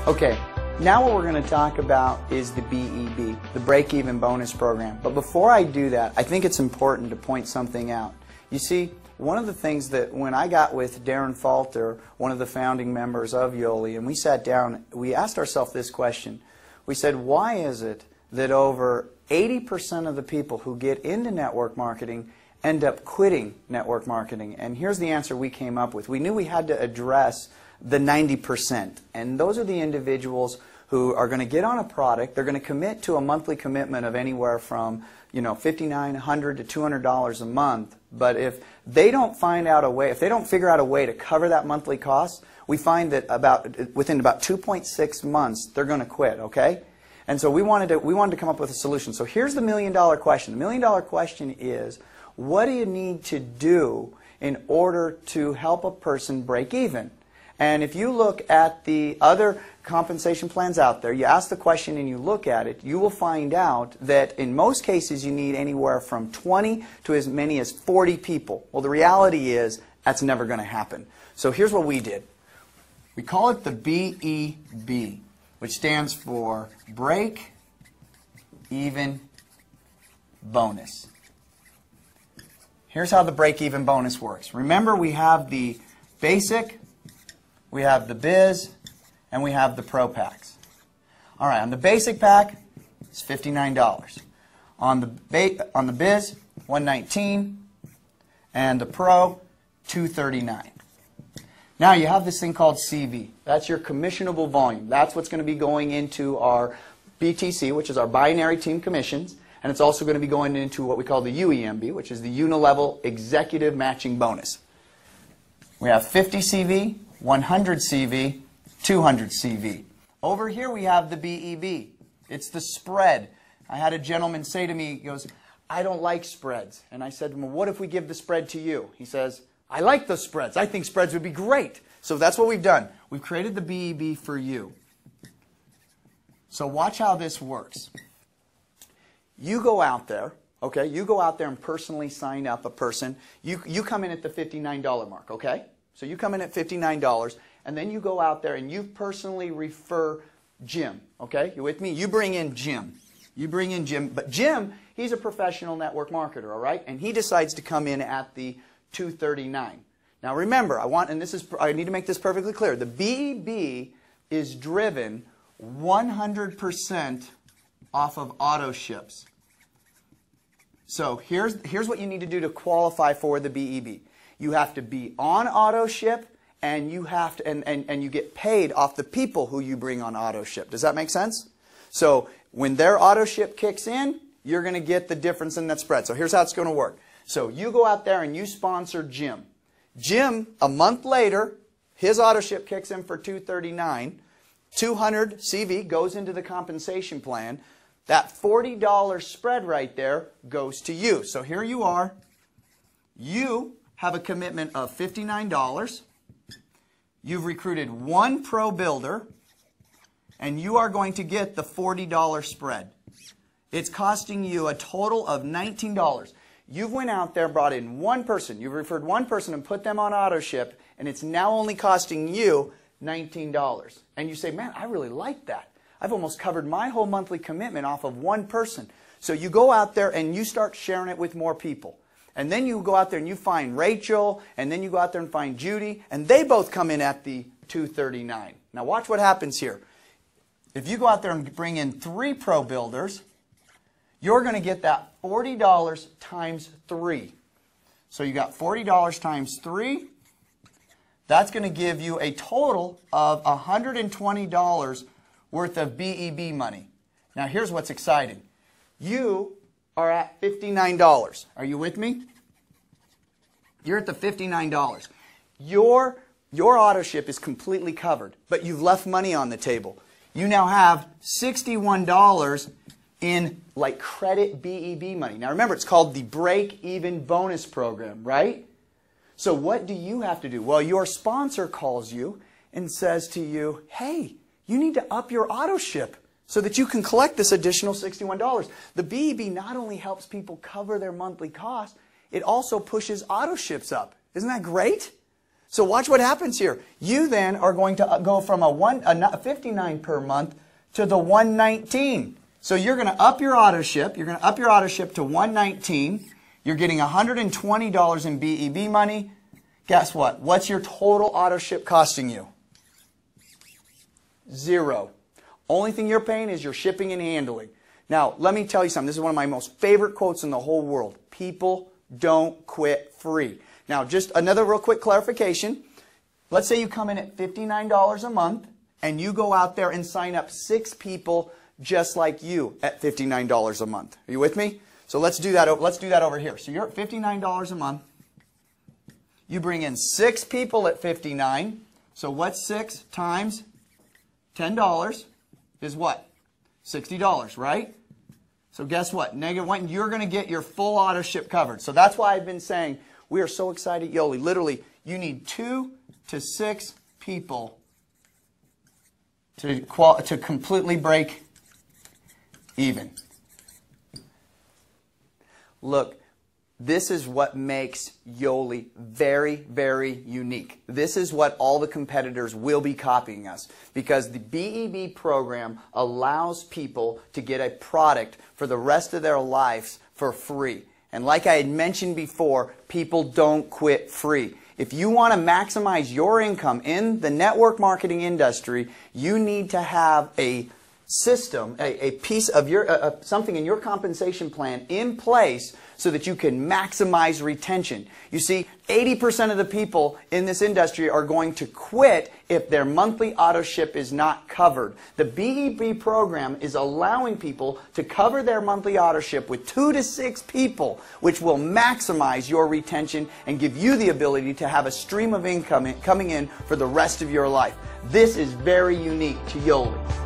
Okay, now what we're going to talk about is the BEB, the Break-Even Bonus Program. But before I do that, I think it's important to point something out. You see, one of the things that when I got with Darren Falter, one of the founding members of YoLi, and we sat down, we asked ourselves this question. We said, why is it that over 80% of the people who get into network marketing end up quitting network marketing? And here's the answer we came up with. We knew we had to address the 90%. And those are the individuals who are going to get on a product. They're going to commit to a monthly commitment of anywhere from $59, $100 to $200 a month. But if they don't find out a way, if they don't figure out a way to cover that monthly cost, we find that within about 2.6 months they're going to quit. Okay? And so we wanted to come up with a solution. So here's the $1 million question. The $1 million question is, what do you need to do in order to help a person break even? And if you look at the other compensation plans out there, you ask the question and you look at it, you will find out that in most cases you need anywhere from 20 to as many as 40 people. Well, the reality is that's never going to happen. So here's what we did. We call it the BEB, which stands for Break Even Bonus. Here's how the break-even bonus works. Remember, we have the basic, we have the biz, and we have the pro packs. All right, on the basic pack, it's $59. On the biz, $119, and the pro, $239. Now you have this thing called CV. That's your commissionable volume. That's what's going to be going into our BTC, which is our binary team commissions. And it's also going to be going into what we call the UEMB, which is the Unilevel Executive Matching Bonus. We have 50 CV, 100 CV, 200 CV. Over here we have the BEB. It's the spread. I had a gentleman say to me, he goes, I don't like spreads. And I said to him, well, what if we give the spread to you? He says, I like those spreads. I think spreads would be great. So that's what we've done. We've created the BEB for you. So watch how this works. You go out there, okay? You go out there and personally sign up a person. You come in at the $59 mark, okay? So you come in at $59, and then you go out there and you personally refer Jim, okay? You with me? You bring in Jim. You bring in Jim. But Jim, he's a professional network marketer, all right? And he decides to come in at the $239. Now remember, I need to make this perfectly clear. The BEB is driven 100% off of auto ships. So here's what you need to do to qualify for the BEB. You have to be on auto ship, and you have to and you get paid off the people who you bring on auto ship. Does that make sense? So when their auto ship kicks in, you're going to get the difference in that spread. So here's how it's going to work. So you go out there and you sponsor Jim. Jim, a month later, his auto ship kicks in for $239. 200 CV goes into the compensation plan. That $40 spread right there goes to you. So here you are. You have a commitment of $59. You've recruited one pro builder, and you are going to get the $40 spread. It's costing you a total of $19. You've went out there, brought in one person. You've referred one person and put them on auto ship, and it's now only costing you $19. And you say, man, I really like that. I've almost covered my whole monthly commitment off of one person. So you go out there and you start sharing it with more people. And then you go out there and you find Rachel, and then you go out there and find Judy, and they both come in at the $239. Now watch what happens here. If you go out there and bring in 3 pro builders, you're going to get that $40 times 3. So you got $40 times 3. That's going to give you a total of $120 worth of BEB money. Now here's what's exciting. You are at $59. Are you with me? You're at the $59. Your auto ship is completely covered, but you've left money on the table. You now have $61 in like credit BEB money. Now remember, it's called the Break-Even Bonus Program, right? So what do you have to do? Well, your sponsor calls you and says to you, hey, you need to up your auto ship so that you can collect this additional $61. The BEB not only helps people cover their monthly costs, it also pushes auto ships up. Isn't that great? So watch what happens here. You then are going to go from a $59 per month to the $119. So you're going to up your auto ship. You're going to up your auto ship to $119. You're getting $120 in BEB money. Guess what? What's your total auto ship costing you? $0. Only thing you're paying is your shipping and handling. Now, let me tell you something. This is one of my most favorite quotes in the whole world. People don't quit free. Now, just another real quick clarification. Let's say you come in at $59 a month and you go out there and sign up 6 people just like you at $59 a month. Are you with me? So let's do that over here. So you're at $59 a month. You bring in 6 people at $59. So what's 6 times $10 is what? $60, right? So guess what? -1, you're going to get your full auto ship covered. So that's why I've been saying we are so excited, YoLi. Literally, you need 2 to 6 people to completely break even. Look, this is what makes YoLi very, very unique. This is what all the competitors will be copying us, because the BEB program allows people to get a product for the rest of their lives for free. And like I had mentioned before, people don't quit free. If you want to maximize your income in the network marketing industry, you need to have a system, a piece of your something in your compensation plan in place so that you can maximize retention. You see, 80% of the people in this industry are going to quit if their monthly auto ship is not covered. The BEB program is allowing people to cover their monthly auto ship with 2 to 6 people, which will maximize your retention and give you the ability to have a stream of income coming in for the rest of your life. This is very unique to YoLi.